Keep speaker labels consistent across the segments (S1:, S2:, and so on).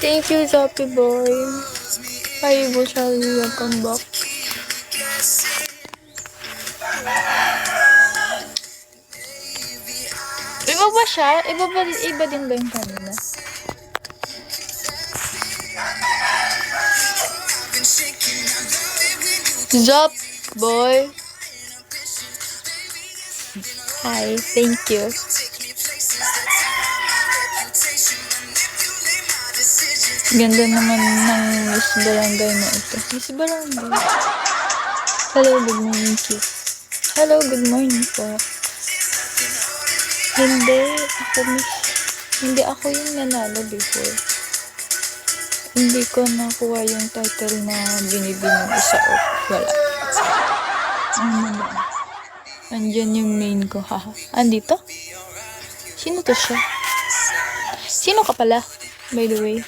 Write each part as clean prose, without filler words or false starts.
S1: Thank you, Zoppy Boy. Hi, Charlie. Welcome back. Iba ba siya? Iba din ba yung kanina? Zop boy. Hi, thank you. Ganda naman ng Miss Barangay na ito. Miss Barangay. Hello, good morning, Chief. Hello, good morning po. Hindi ako yung nanalo before. Hindi ko nakuha yung title na binibigyan ko sa off. Wala. Ano ba? Andyan yung main ko, haha. Andito? Sino to siya? Sino ka pala, by the way?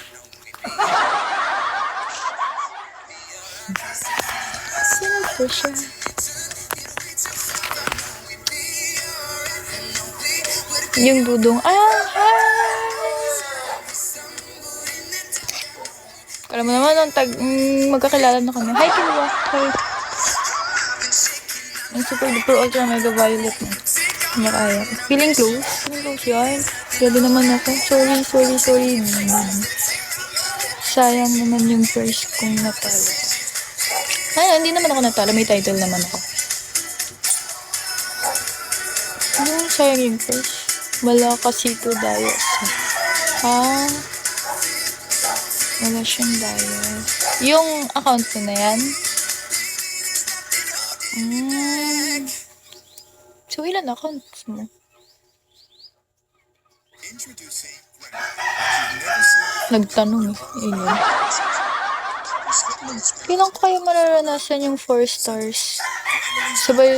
S1: Sino to siya? Yung dudong, hi! Alam mo naman, magkakilala na kami. Hi, Tiwa! Hi! Ang super duper ultra mega violet mo. Hindi kaya. Feeling close? Feeling close yan. Ready naman ako. Sorry. Sayang naman yung first kong natalo. Ay, hindi naman ako natalo. May title naman ako. Sayang yung first. Wala kasi ito Dayos. Wala siyang Dayos. Yung account ko na yan. So, ilan accounts mo? Nagtanong ilan. Kailan ko kayo mararanasan yung 4 stars? Sabay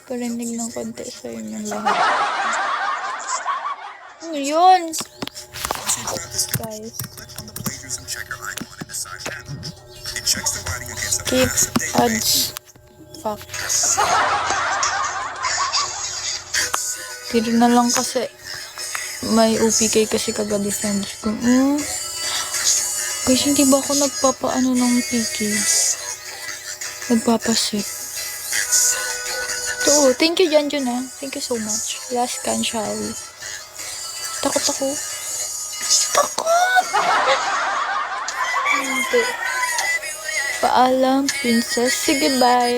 S1: parinig ng konti sa inyong lahat. Ano yun? Guys. Keep ads. Fuck. Pero na lang kasi may OPK kasi kagabi friends ko. Guys, hindi ba ako nagpapaano ng PK? Nagpapasit. So, thank you Janjun ha. Thank you so much. Last can shall we? Takot ako. Takot! Hindi. Paalam, princess. Sige, bye.